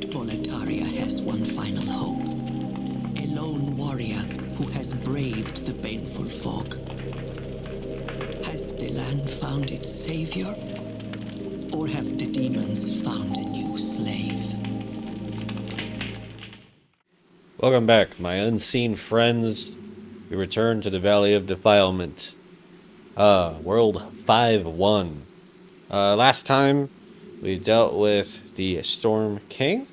But Boletaria has one final hope. A lone warrior who has braved the baneful fog. Has the land found its savior? Or have the demons found a new slave? Welcome back, my unseen friends. We return to the Valley of Defilement. World 5-1. Last time, we dealt with the Storm King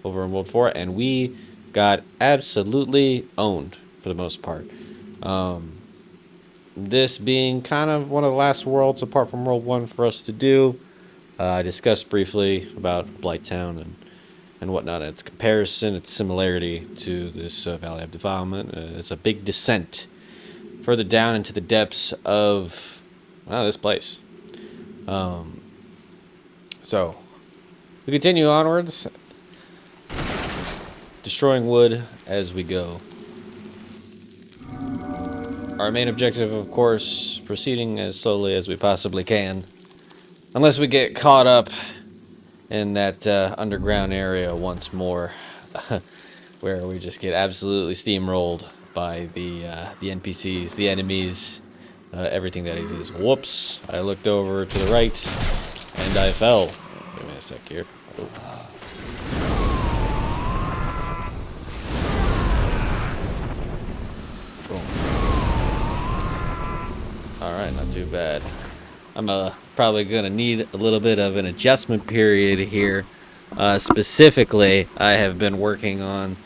over in World 4, and we got absolutely owned for the most part. This being kind of one of the last worlds apart from World 1 for us to do. I discussed briefly about Blighttown and whatnot, its comparison, its similarity to this Valley of Defilement. It's a big descent further down into the depths of this place. So we continue onwards, destroying wood as we go. Our main objective, of course, proceeding as slowly as we possibly can, unless we get caught up in that underground area once more, where we just get absolutely steamrolled by the NPCs, the enemies, everything that exists. Whoops! I looked over to the right, and I fell. Give me a sec here. Oh. Boom. Alright, not too bad. I'm probably going to need a little bit of an adjustment period here. Specifically, I have been working on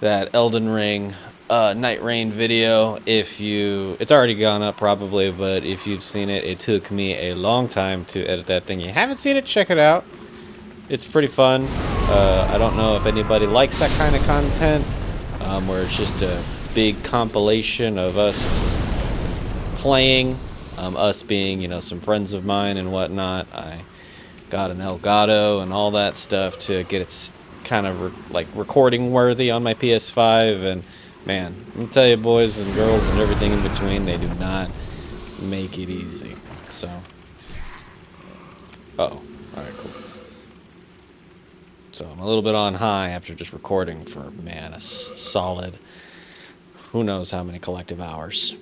that Elden Ring Night Rain video. It's already gone up probably, but if you've seen it, it took me a long time to edit that thing. You haven't seen it, check it out. It's pretty fun. I don't know if anybody likes that kind of content, where it's just a big compilation of us playing, us being, some friends of mine and whatnot. I got an Elgato and all that stuff to get it kind of recording worthy on my PS5, and man, let me tell you, boys and girls and everything in between, they do not make it easy. So, all right, cool. So I'm a little bit on high after just recording for, a solid, who knows how many collective hours.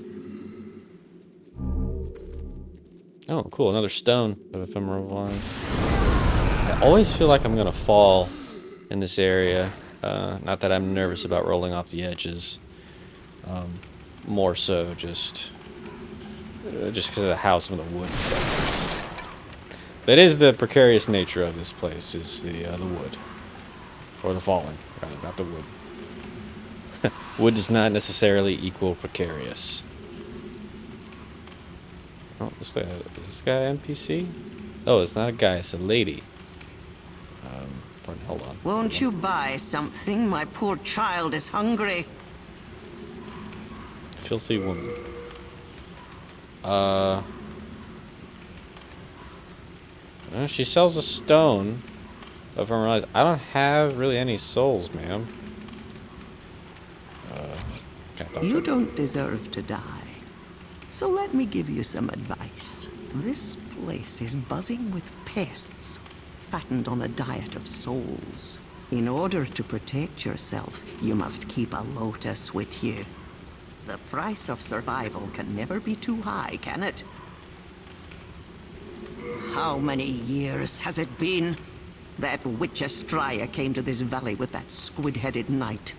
Oh, cool, another stone of ephemeral vines. I always feel like I'm gonna fall in this area. Not that I'm nervous about rolling off the edges. More so just because of how some of the wood and stuff is. That is the precarious nature of this place, is the wood. Or the falling, rather, not the wood. Wood does not necessarily equal precarious. Oh, is this guy an NPC? Oh, it's not a guy, it's a lady. Hold on. Won't you buy something? My poor child is hungry. Filthy woman. She sells a stone. If I'm realizing, I don't have really any souls, ma'am. You don't deserve to die. So let me give you some advice. This place is buzzing with pests, fattened on a diet of souls. In order to protect yourself, you must keep a lotus with you. The price of survival can never be too high, can it? How many years has it been? That witch Estraya came to this valley with that squid-headed knight.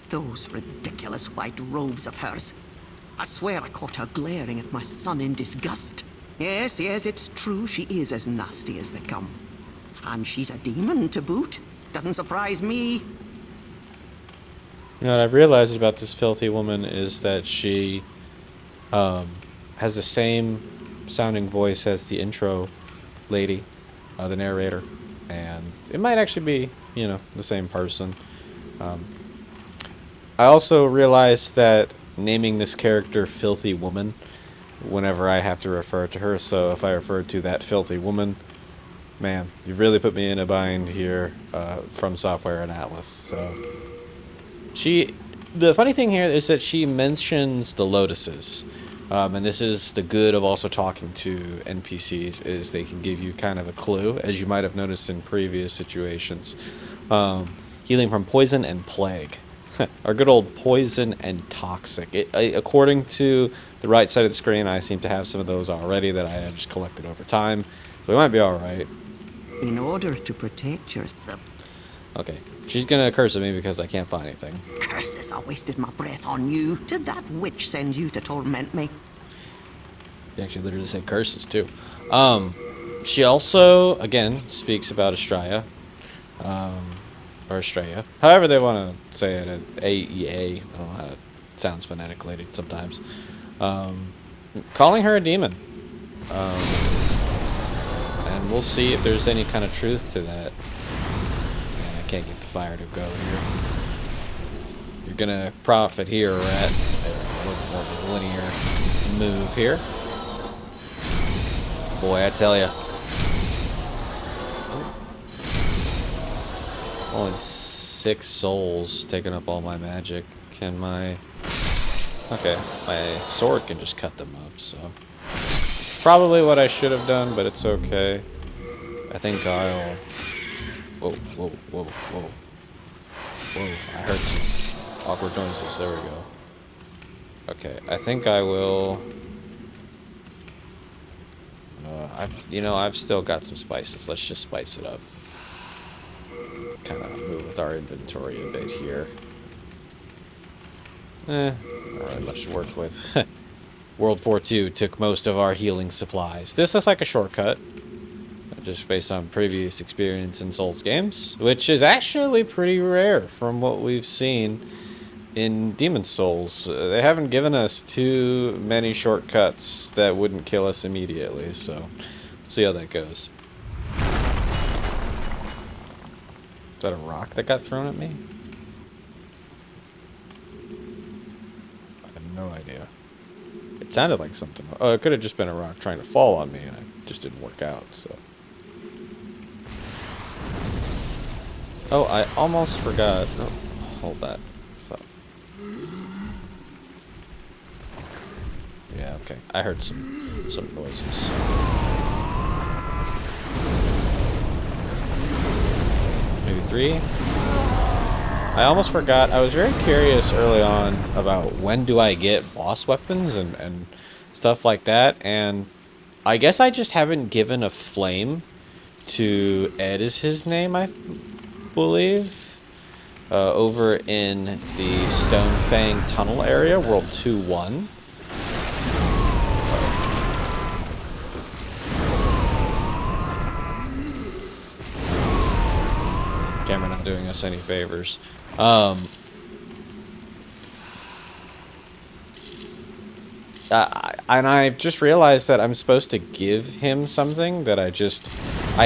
Those ridiculous white robes of hers. I swear I caught her glaring at my son in disgust. Yes, it's true, she is as nasty as they come. And she's a demon to boot. Doesn't surprise me. What I've realized about this filthy woman is that she has the same sounding voice as the intro lady, the narrator. And it might actually be, the same person. I also realized that naming this character Filthy Woman whenever I have to refer to her, so if I refer to that filthy woman, man, you've really put me in a bind here from Software and Atlas. So the funny thing here is that she mentions the lotuses. And this is the good of also talking to NPCs, is they can give you kind of a clue, as you might have noticed in previous situations. Healing from poison and plague. Our good old poison and toxic. According to the right side of the screen, I seem to have some of those already that I have just collected over time. So we might be alright. In order to protect yourself. Okay. She's gonna curse at me because I can't find anything. Curses, I wasted my breath on you. Did that witch send you to torment me? She actually literally said curses too. She also, again, speaks about Estrella. Or Estrella. However they want to say it. A-E-A. I don't know how it sounds phonetically sometimes. Calling her a demon. And we'll see if there's any kind of truth to that. Man, I can't get the fire to go here. You're gonna profit here, Rat. A little more of a linear move here. Boy, I tell ya. Only 6 souls taking up all my magic. Can my... Okay, my sword can just cut them up, so... Probably what I should have done, but it's okay. I think I'll... Whoa, whoa, whoa, whoa. Whoa, I heard some awkward noises. There we go. Okay, I think I will... I've still got some spices. Let's just spice it up. Kind of move with our inventory a bit here. Not really much to work with. World War II took most of our healing supplies. This looks like a shortcut, just based on previous experience in Souls games, which is actually pretty rare from what we've seen in Demon Souls. They haven't given us too many shortcuts that wouldn't kill us immediately, so we'll see how that goes. Is that a rock that got thrown at me? I have no idea. It sounded like something. Oh, it could have just been a rock trying to fall on me, and it just didn't work out, so. Oh, I almost forgot. Oh, hold that. So. Yeah, okay. I heard some noises. Maybe 3. I almost forgot. I was very curious early on about when do I get boss weapons and stuff like that. And I guess I just haven't given a flame to Ed is his name, I believe. Over in the Stonefang Tunnel area, World 2-1. Camera not doing us any favors. And I've just realized that I'm supposed to give him something that I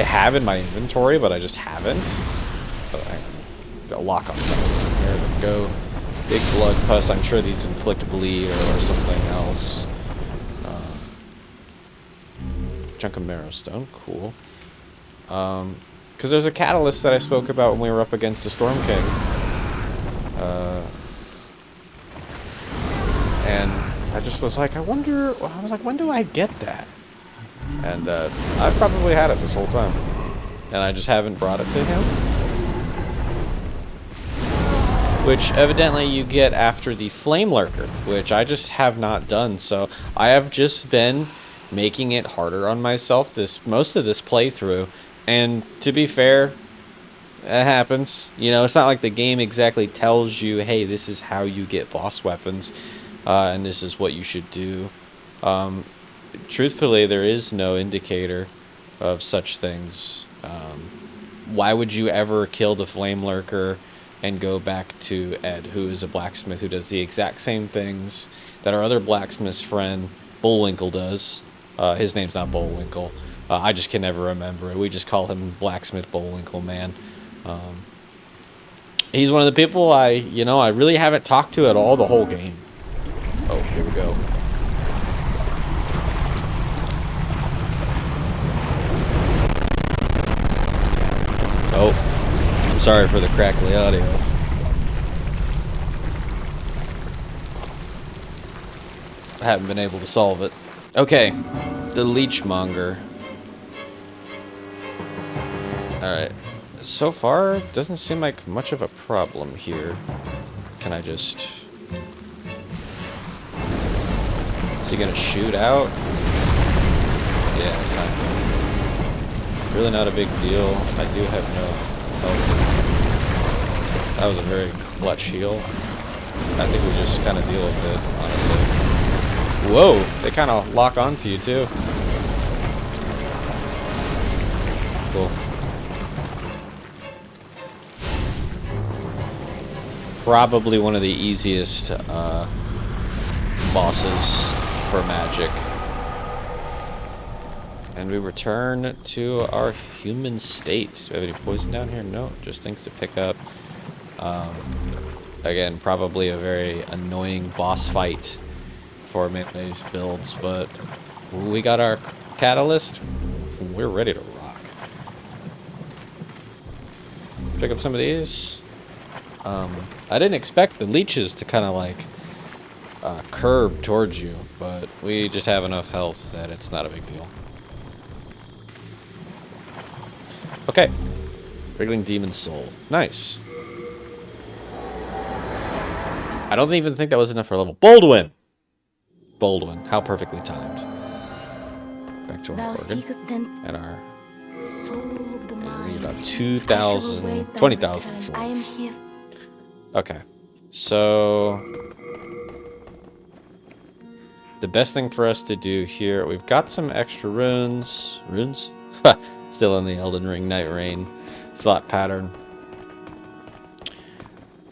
have in my inventory, but I just haven't. Oh, hang on. A lock on top. There we go. Big blood pus. I'm sure these inflict bleed or something else. Chunk of marrow stone. Cool. Because there's a catalyst that I spoke about when we were up against the Storm King. And I just was like, when do I get that? And I've probably had it this whole time. And I just haven't brought it to him. Which evidently you get after the Flame Lurker, which I just have not done. So I have just been making it harder on myself most of this playthrough. And to be fair, it happens. You know, it's not like the game exactly tells you, hey, this is how you get boss weapons, and this is what you should do. Truthfully, there is no indicator of such things. Why would you ever kill the Flame Lurker and go back to Ed, who is a blacksmith who does the exact same things that our other blacksmith's friend Bullwinkle does? His name's not Bullwinkle. I just can never remember it. We just call him Blacksmith Bullwinkle Man. He's one of the people I really haven't talked to at all the whole game. Oh, here we go. Oh, I'm sorry for the crackly audio. I haven't been able to solve it. Okay, the Leechmonger. Alright, So far, it doesn't seem like much of a problem here. Can I just... Is he gonna shoot out? Yeah, kind of. Really not a big deal. I do have no health. That was a very clutch heal. I think we just kind of deal with it, honestly. Whoa! They kind of lock onto you, too. Cool. Probably one of the easiest bosses for magic. And we return to our human state. Do we have any poison down here? No, just things to pick up. Again, probably a very annoying boss fight for many of these builds, but we got our catalyst. We're ready to rock. Pick up some of these. I didn't expect the leeches to kind of like curb towards you, but we just have enough health that it's not a big deal. Okay. Wriggling Demon Soul. Nice. I don't even think that was enough for a level. Baldwin! Baldwin. How perfectly timed. Back to our organ. And our... about 2,000... 20,000 I am here. Okay. So... the best thing for us to do here... We've got some extra runes. Runes? Still in the Elden Ring Night Rain slot pattern.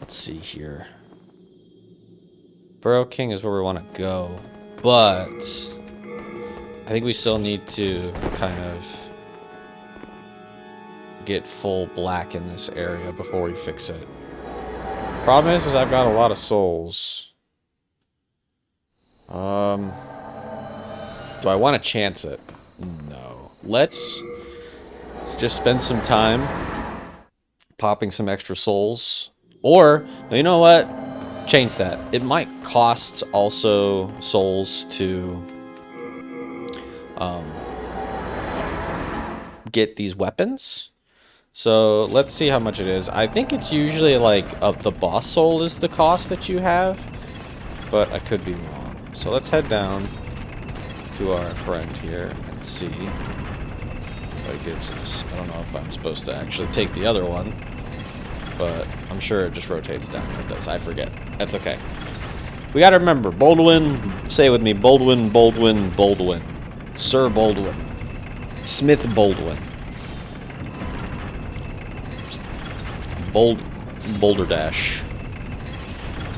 Let's see here. Burrow King is where we want to go, but I think we still need to kind of get full black in this area before we fix it. Problem is I've got a lot of souls. Do I want to chance it? No. Let's just spend some time popping some extra souls. Or, you know what? Change that. It might cost also souls to get these weapons. So let's see how much it is. I think it's usually like the boss soul is the cost that you have, but I could be wrong. So let's head down to our friend here and see what it gives us. I don't know if I'm supposed to actually take the other one, but I'm sure it just rotates down like this. I forget. That's okay. We gotta remember, Baldwin, say it with me, Baldwin, Baldwin, Baldwin. Sir Baldwin. Smith Baldwin. Boulder Dash.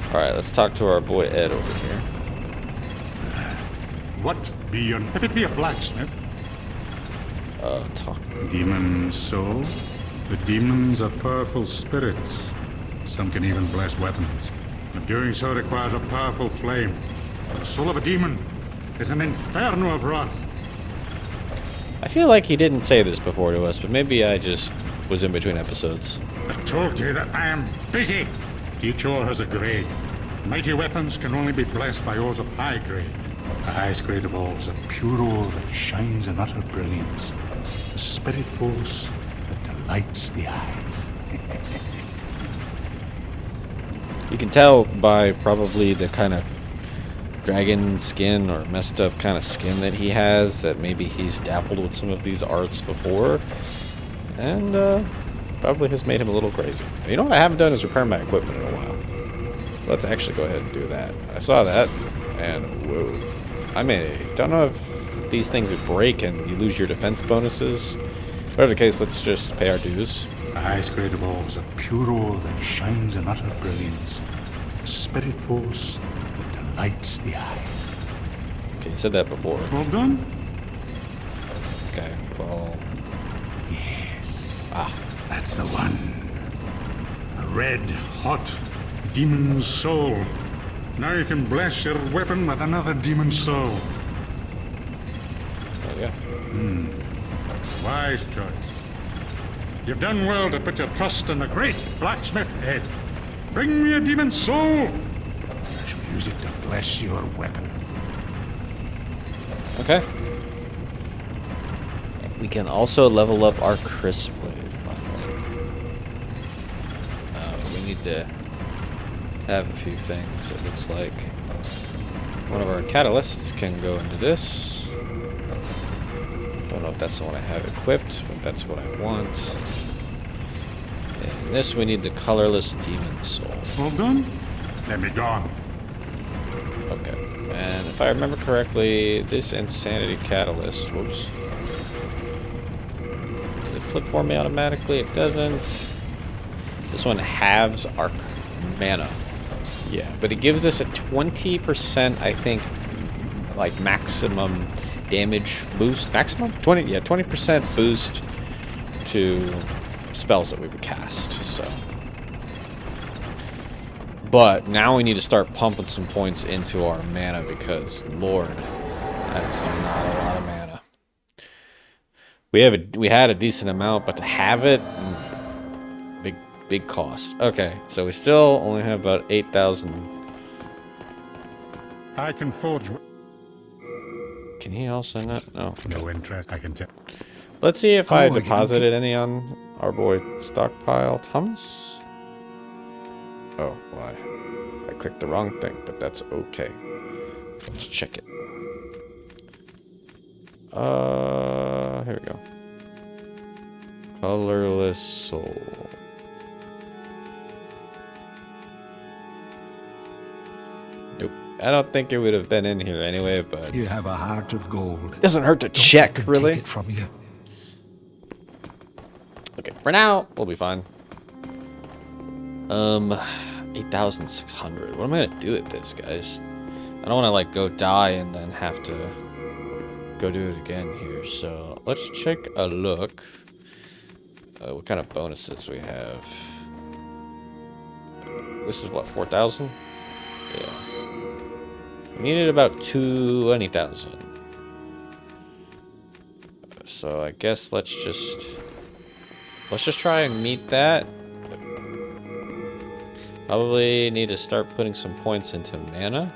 Alright, let's talk to our boy Ed over here. What be your... If it be a blacksmith? Talk. Demon soul? The demons are powerful spirits. Some can even bless weapons. But doing so requires a powerful flame. The soul of a demon is an inferno of wrath. I feel like he didn't say this before to us, but maybe I just was in between episodes. I told you that I am busy. Each ore has a grade. Mighty weapons can only be blessed by ores of high grade. The highest grade of all is a pure ore that shines in utter brilliance. A spirit force that delights the eyes. You can tell by probably the kind of dragon skin or messed up kind of skin that he has that maybe he's dabbled with some of these arts before, and probably has made him a little crazy. You know what I haven't done is repair my equipment in a while. Let's actually go ahead and do that. I saw that, and whoa. I mean, don't know if these things would break and you lose your defense bonuses. Whatever the case, let's just pay our dues. The highest grade of all is a pure ore that shines in utter brilliance. A spirit force that delights the eyes. Okay, you said that before. All done? Okay, well... Yes. Ah. That's the one. A red, hot demon soul. Now you can bless your weapon with another demon soul. Oh, yeah. Wise choice. You've done well to put your trust in the great blacksmith Ed. Bring me a demon soul. I shall use it to bless your weapon. Okay. We can also level up our crisp blade, finally. we need to have a few things. It looks like one of our catalysts can go into this. Don't know if that's the one I have equipped, but that's what I want. And this, we need the colorless demon soul. All done? Let me go on. Okay. And if I remember correctly, this insanity catalyst, whoops. Does it flip for me automatically? It doesn't. This one halves our mana. Yeah, but it gives us a 20%, I think, like maximum damage boost. Maximum? 20, yeah, 20% boost to spells that we would cast, so. But now we need to start pumping some points into our mana because, Lord, that is not a lot of mana. We had a decent amount, but to have it, big cost. Okay, so we still only have about 8,000. I can forge. Can he also not? No. No interest, I can tell. Let's see if I deposited any on our boy stockpile. Thomas? Oh, why? I clicked the wrong thing, but that's okay. Let's check it. Here we go. Colorless soul. Nope. I don't think it would have been in here anyway, but You have a heart of gold. doesn't hurt to Don't check, let them really. Take it from you. Okay, for now, we'll be fine. 8,600. What am I gonna do with this, guys? I don't want to like go die and then have to go do it again here. So let's check a look. What kind of bonuses we have? This is what, 4,000? Yeah. We needed about 20,000. So I guess let's just try and meet that. Probably need to start putting some points into mana.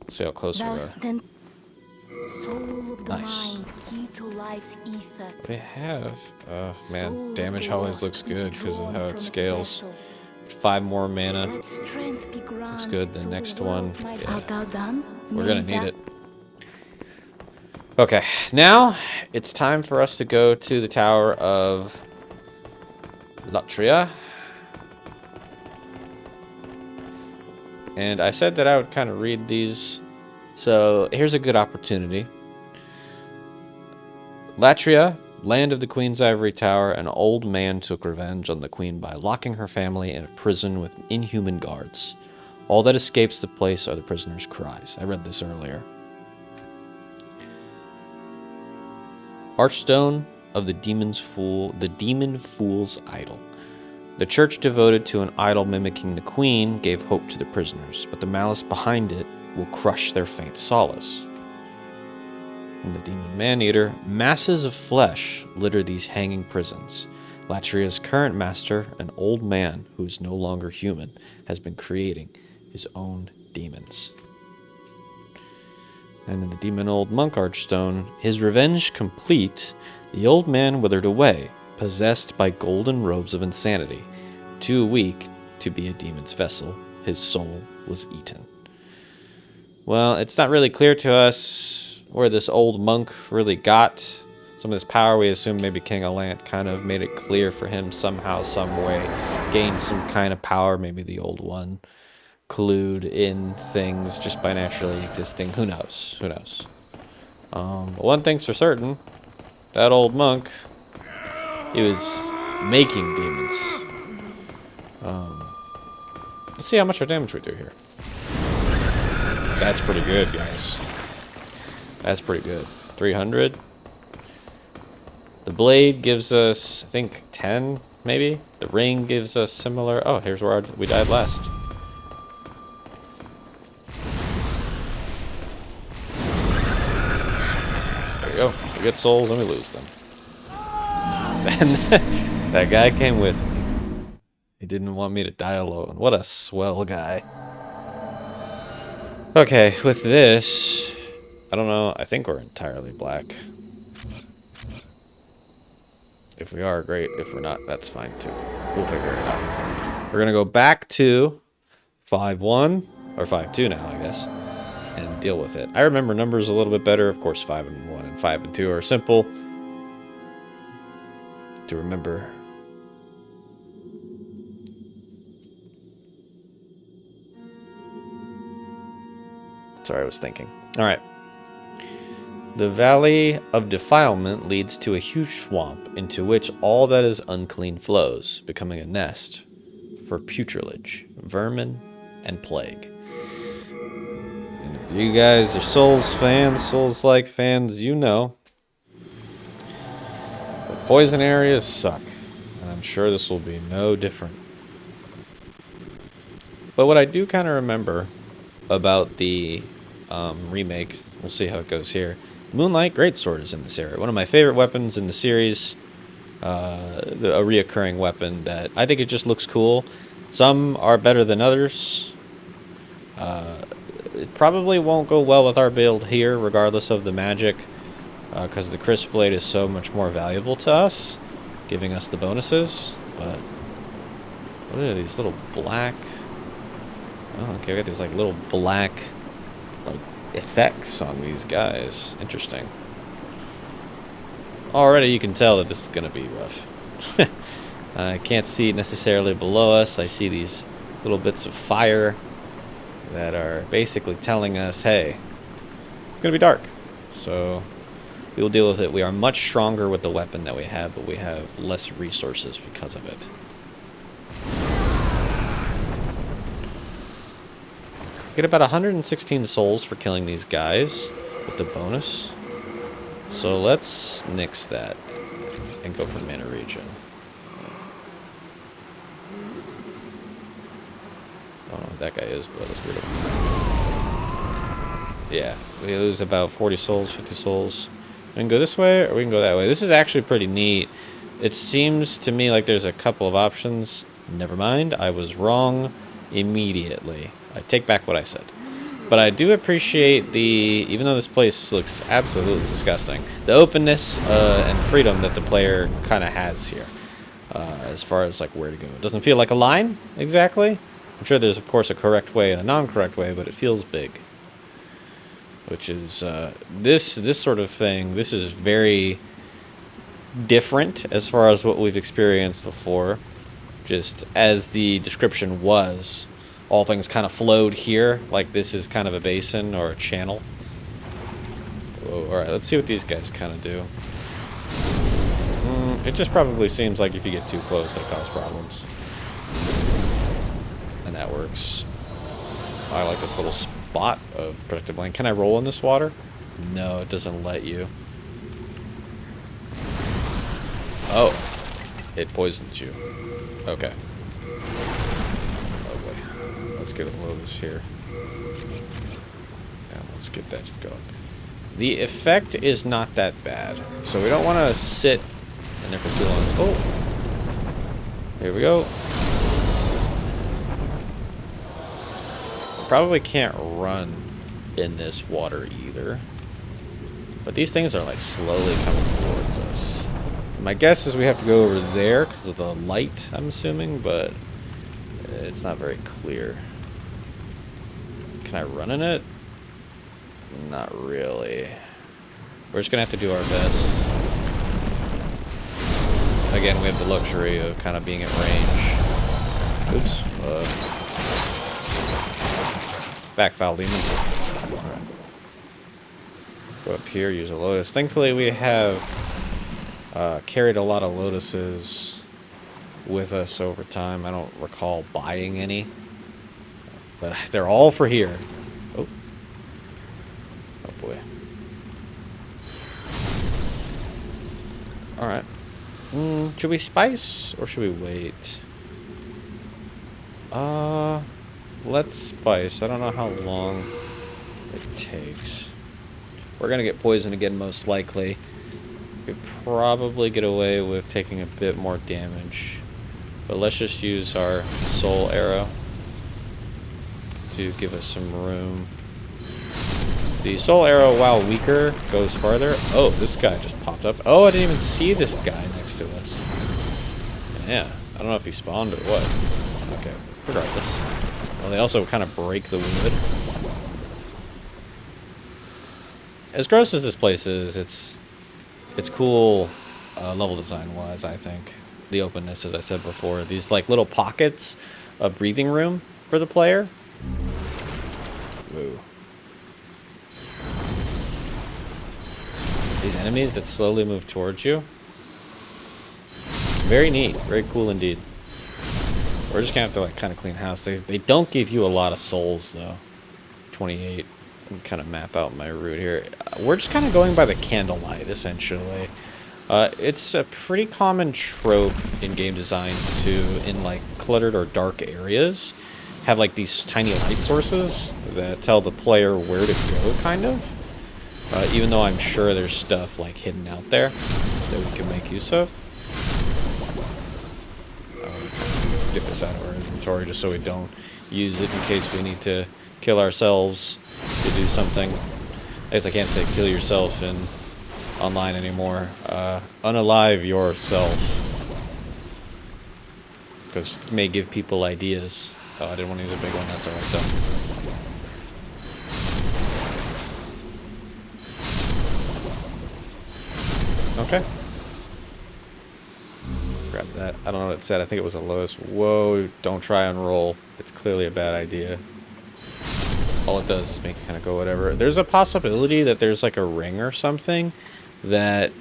Let's see how close we are. Soul of the Nice. mind, key to life's ether. We have, man, Soul of damage the always lost, looks good because of withdrawn how from it its scales. vessel. 5 more mana. Let strength be Looks granted good. The so next world one, might- yeah. Art thou done? We're gonna Made need that- it. Okay, now it's time for us to go to the Tower of Latria. And I said that I would kind of read these. So here's a good opportunity. Latria, land of the Queen's Ivory Tower, an old man took revenge on the Queen by locking her family in a prison with inhuman guards. All that escapes the place are the prisoners' cries. I read this earlier. Archstone of the Demon Fool's idol. The church devoted to an idol mimicking the Queen gave hope to the prisoners, but the malice behind it will crush their faint solace. In the Demon Maneater, masses of flesh litter these hanging prisons. Latria's current master, an old man who is no longer human, has been creating his own demons. And in the Demon Old Monk Archstone, his revenge complete, the old man withered away, possessed by golden robes of insanity. Too weak to be a demon's vessel, his soul was eaten. Well, it's not really clear to us where this old monk really got some of this power. We assume maybe King Alant kind of made it clear for him somehow, some way, gained some kind of power. Maybe the old one clued in things just by naturally existing. Who knows? Who knows? But one thing's for certain. That old monk, he was making demons. Let's see how much our damage we do here. That's pretty good, guys. That's pretty good. 300. The blade gives us, I think, 10, maybe? The ring gives us similar. Oh, here's where we died last. There we go. We get souls and we lose them. And that guy came with me. He didn't want me to die alone. What a swell guy. Okay, with this, I don't know. I think we're entirely black. If we are, great. If we're not, that's fine too. We'll figure it out. We're gonna go back to 5-1 or 5-2 now, I guess, and deal with it. I remember numbers a little bit better. Of course, 5-1 and 5-2 are simple to remember. Sorry, I was thinking. All right. The Valley of Defilement leads to a huge swamp into which all that is unclean flows, becoming a nest for putrilage, vermin, and plague. And if you guys are Souls fans, Souls-like fans, you know the poison areas suck, and I'm sure this will be no different. But what I do kind of remember about the remake, we'll see how it goes here. Moonlight Greatsword is in this area. One of my favorite weapons in the series. A reoccurring weapon that I think it just looks cool. Some are better than others. It probably won't go well with our build here, regardless of the magic, because the Crisp Blade is so much more valuable to us, giving us the bonuses. But what are these little black? Oh, okay, we got these like little black like effects on these guys. Interesting. Already you can tell that this is going to be rough. I can't see it necessarily below us. I see these little bits of fire that are basically telling us, hey, it's going to be dark. So we will deal with it. We are much stronger with the weapon that we have, but we have less resources because of it. Get about 116 souls for killing these guys with the bonus. So let's nix that and go for mana regen. I don't know what that guy is, but let's get rid of him. Yeah, we lose about 40 souls, 50 souls. We can go this way or we can go that way. This is actually pretty neat. It seems to me like there's a couple of options. Never mind, I was wrong immediately. I take back what I said. But I do appreciate even though this place looks absolutely disgusting, the openness and freedom that the player kind of has here, as far as like where to go. It doesn't feel like a line exactly. I'm sure there's of course a correct way and a non-correct way, but it feels big. Which is this sort of thing. This is very different as far as what we've experienced before. Just as the description was. All things kind of flowed here, like this is kind of a basin or a channel. Whoa, alright, let's see what these guys kind of do. It just probably seems like if you get too close, they cause problems. And that works. I like this little spot of protective lane. Can I roll in this water? No, it doesn't let you. Oh, it poisons you. Okay. Let's get a Lotus here. And let's get that going. The effect is not that bad. So we don't want to sit in there for too long. Oh! Here we go. Probably can't run in this water either. But these things are like slowly coming towards us. My guess is we have to go over there because of the light, I'm assuming, but it's not very clear. Can I run in it? Not really. We're just gonna have to do our best. Again, we have the luxury of kind of being at range. Oops. Back foul demon. Right. Go up here, use a Lotus. Thankfully, we have carried a lot of Lotuses with us over time. I don't recall buying any. But they're all for here. Oh. Oh boy. Alright. Should we spice or should we wait? Let's spice. I don't know how long it takes. We're gonna get poisoned again most likely. We could probably get away with taking a bit more damage. But let's just use our soul arrow to give us some room. The soul arrow, while weaker, goes farther. Oh, this guy just popped up. Oh, I didn't even see this guy next to us. Yeah, I don't know if he spawned or what. Okay, regardless. Well, they also kind of break the wood. As gross as this place is, it's cool level design-wise, I think. The openness, as I said before. These, like, little pockets of breathing room for the player. Whoa. These enemies that slowly move towards you. Very neat. Very cool indeed. We're just gonna have to like kind of clean house. They don't give you a lot of souls though. 28. I'm kind of map out my route here. We're just kind of going by the candlelight essentially. It's a pretty common trope in game design to, in like cluttered or dark areas, have like these tiny light sources that tell the player where to go, kind of. Even though I'm sure there's stuff like hidden out there that we can make use of. Get this out of our inventory just so we don't use it in case we need to kill ourselves to do something. I guess I can't say kill yourself in online anymore. Unalive yourself. Because it may give people ideas. Oh, I didn't want to use a big one. That's alright though. Okay. Grab that. I don't know what it said. I think it was a lowest. Whoa, don't try and roll. It's clearly a bad idea. All it does is make it kind of go whatever. There's a possibility that there's like a ring or something that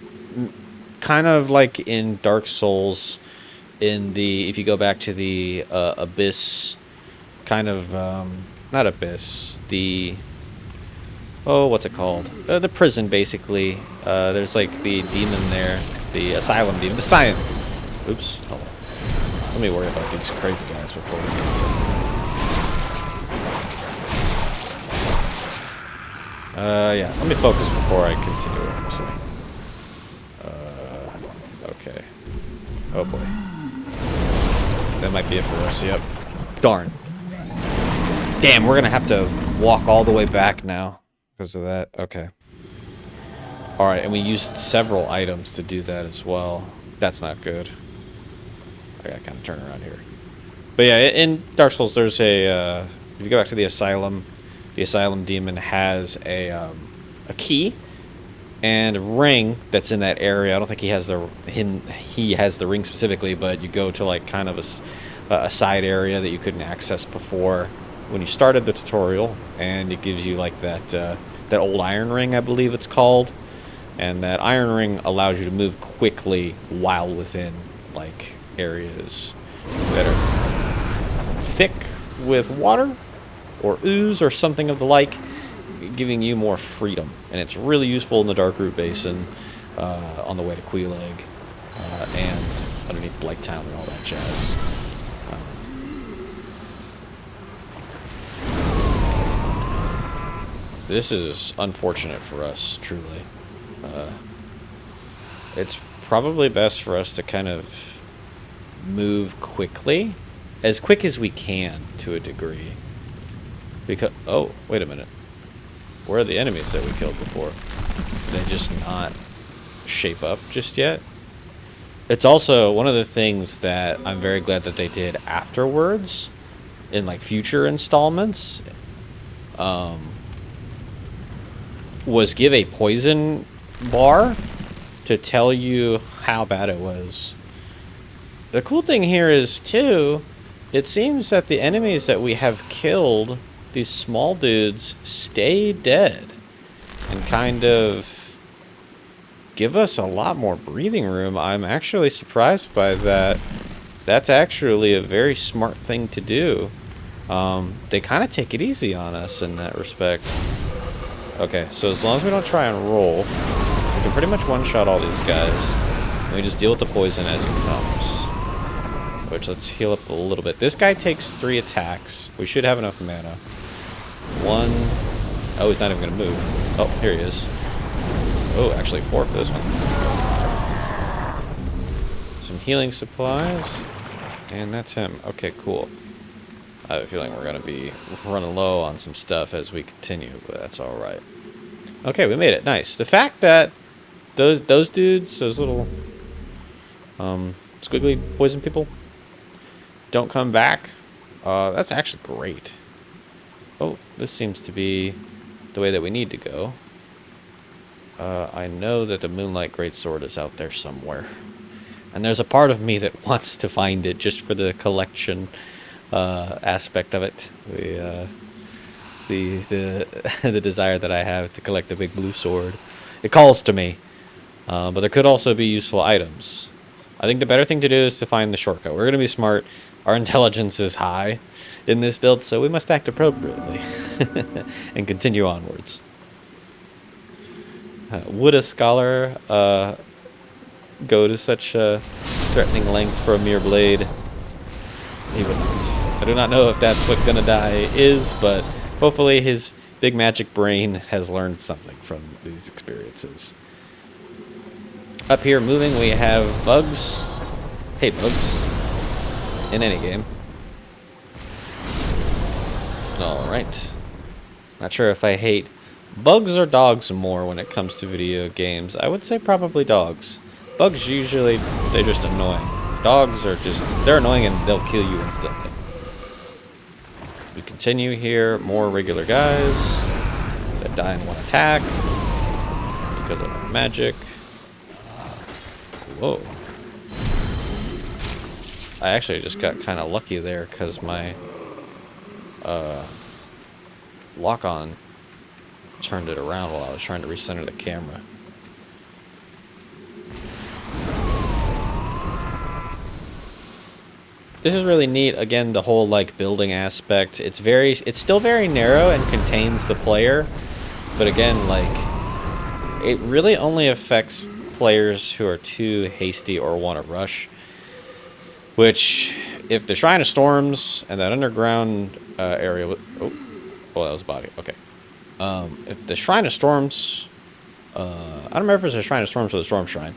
kind of like in Dark Souls, in the, if you go back to the Abyss, kind of, not Abyss, the, oh, what's it called? The prison, basically. There's like the demon there, the asylum demon, the Scion. Oops, hold on. Let me worry about these crazy guys before we get into yeah, let me focus before I continue what I'm saying. Okay. Oh boy. That might be it for us, yep. Darn. Damn, we're gonna have to walk all the way back now because of that. Okay. Alright, and we used several items to do that as well. That's not good. I gotta kind of turn around here. But yeah, in Dark Souls, there's a, if you go back to the Asylum demon has a key and a ring that's in that area. I don't think he has the ring specifically, but you go to like kind of a side area that you couldn't access before when you started the tutorial, and it gives you like that old iron ring, I believe it's called, and that iron ring allows you to move quickly while within like areas that are thick with water or ooze or something of the like, giving you more freedom. And it's really useful in the Darkroot Basin, on the way to Queeleg, and underneath Blighttown and all that jazz. This is unfortunate for us, truly. It's probably best for us to kind of move quickly, as quick as we can to a degree. Because, oh, wait a minute. Where are the enemies that we killed before? Did they just not shape up just yet? It's also one of the things that I'm very glad that they did afterwards, in like future installments, was give a poison bar to tell you how bad it was. The cool thing here is, too, it seems that the enemies that we have killed, these small dudes, stay dead and kind of give us a lot more breathing room. I'm actually surprised by that. That's actually a very smart thing to do. They kind of take it easy on us in that respect. Okay, so as long as we don't try and roll, we can pretty much one-shot all these guys. And we just deal with the poison as it comes. Which, let's heal up a little bit. This guy takes 3 attacks. We should have enough mana. 1. Oh, he's not even going to move. Oh, here he is. Oh, actually 4 for this one. Some healing supplies. And that's him. Okay, cool. I have a feeling we're going to be running low on some stuff as we continue, but that's alright. Okay, we made it. Nice. The fact that those dudes, those little squiggly poison people, don't come back, that's actually great. Oh, this seems to be the way that we need to go. I know that the Moonlight Greatsword is out there somewhere. And there's a part of me that wants to find it just for the collection aspect of it. The desire that I have to collect the big blue sword. It calls to me. But there could also be useful items. I think the better thing to do is to find the shortcut. We're going to be smart. Our intelligence is high in this build, so we must act appropriately and continue onwards. Would a scholar go to such a threatening length for a mere blade? He would not. I do not know if that's what Gonna Die is, but hopefully his big magic brain has learned something from these experiences. Up here moving, we have bugs. Hate bugs. In any game. Alright. Not sure if I hate bugs or dogs more when it comes to video games. I would say probably dogs. Bugs usually, they're just annoying. Dogs are just, they're annoying and they'll kill you instantly. We continue here, more regular guys that die in one attack because of our magic. Whoa. I actually just got kind of lucky there because my lock-on turned it around while I was trying to recenter the camera. This is really neat. Again, the whole like building aspect. It's still very narrow and contains the player, but again, like it really only affects players who are too hasty or want to rush. Which, if the Shrine of Storms and that underground area, oh, that was a body. Okay. If the Shrine of Storms, I don't remember if it's a Shrine of Storms or the Storm Shrine,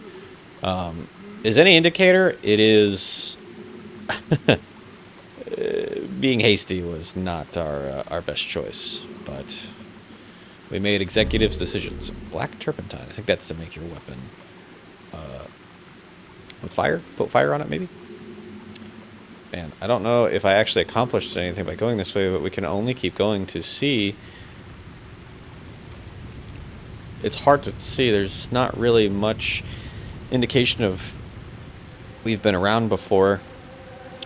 is any indicator, it is being hasty was not our best choice, but we made executives' decisions. Black turpentine. I think that's to make your weapon with fire. Put fire on it, maybe. Man, I don't know if I actually accomplished anything by going this way, but we can only keep going to see. It's hard to see. There's not really much indication of we've been around before.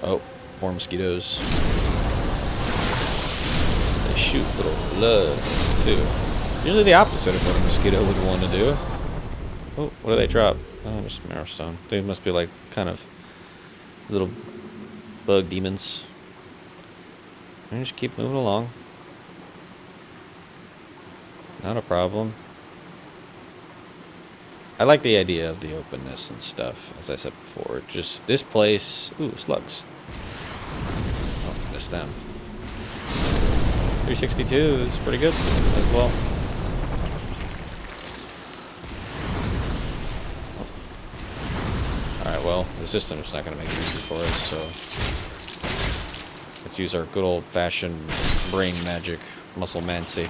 Oh, more mosquitoes. They shoot little blood, too. Usually the opposite of what a mosquito would want to do. Oh, what do they drop? Oh, just marrowstone. They must be like kind of little bug demons. And just keep moving along. Not a problem. I like the idea of the openness and stuff, as I said before. Just this place. Ooh, slugs. Oh, missed them. 362 is pretty good as well. Alright, well, the system's not going to make it easy for us, so let's use our good old-fashioned brain magic, muscle-mancy,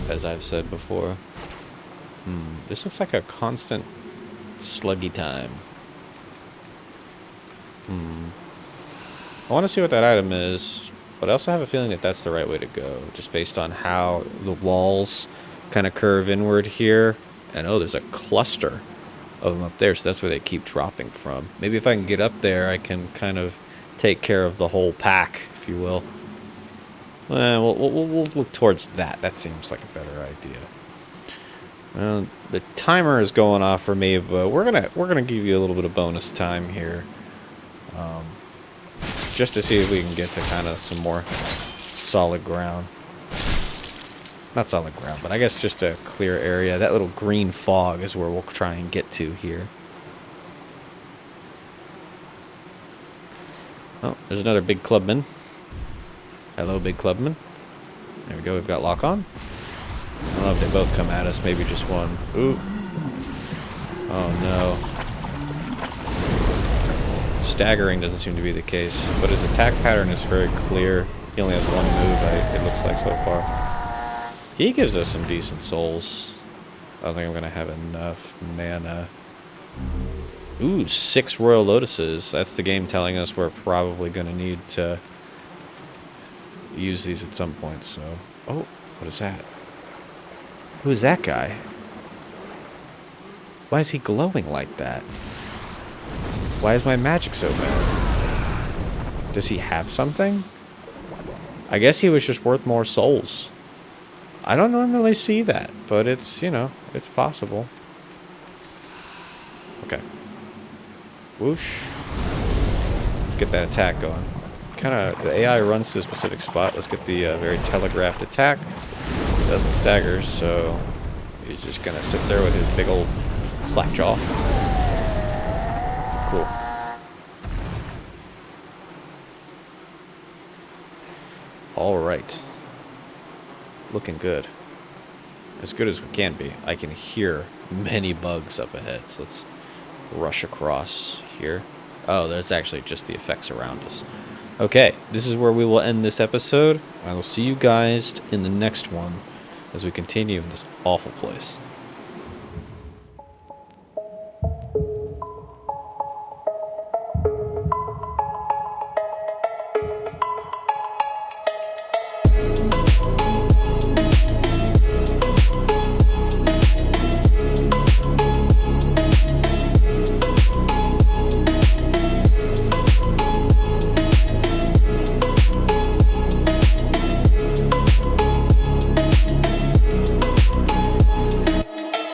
as I've said before. This looks like a constant sluggy time. I want to see what that item is, but I also have a feeling that that's the right way to go, just based on how the walls kind of curve inward here. And oh, there's a cluster of them up there, so that's where they keep dropping from. Maybe if I can get up there, I can kind of take care of the whole pack, if you will. We'll look towards that. That seems like a better idea. The timer is going off for me, but we're gonna give you a little bit of bonus time here, just to see if we can get to kind of some more solid ground. Not solid ground, but I guess just a clear area. That little green fog is where we'll try and get to here. Oh, there's another big clubman. Hello, big clubman. There we go. We've got lock on. I don't know if they both come at us, maybe just one. Ooh. Oh no. Staggering doesn't seem to be the case, but his attack pattern is very clear. He only has one move, it looks like so far. He gives us some decent souls. I don't think I'm going to have enough mana. Ooh, 6 Royal Lotuses. That's the game telling us we're probably going to need to use these at some point, so... Oh, what is that? Who is that guy? Why is he glowing like that? Why is my magic so bad? Does he have something? I guess he was just worth more souls. I don't normally see that, but it's, you know, it's possible. Okay. Whoosh. Let's get that attack going. The AI runs to a specific spot. Let's get the very telegraphed attack. Doesn't stagger, so he's just gonna sit there with his big old slack jaw. Cool. All right. Looking good. As good as we can be. I can hear many bugs up ahead, so let's rush across here. Oh, there's actually just the effects around us. Okay, this is where we will end this episode. I will see you guys in the next one as we continue in this awful place.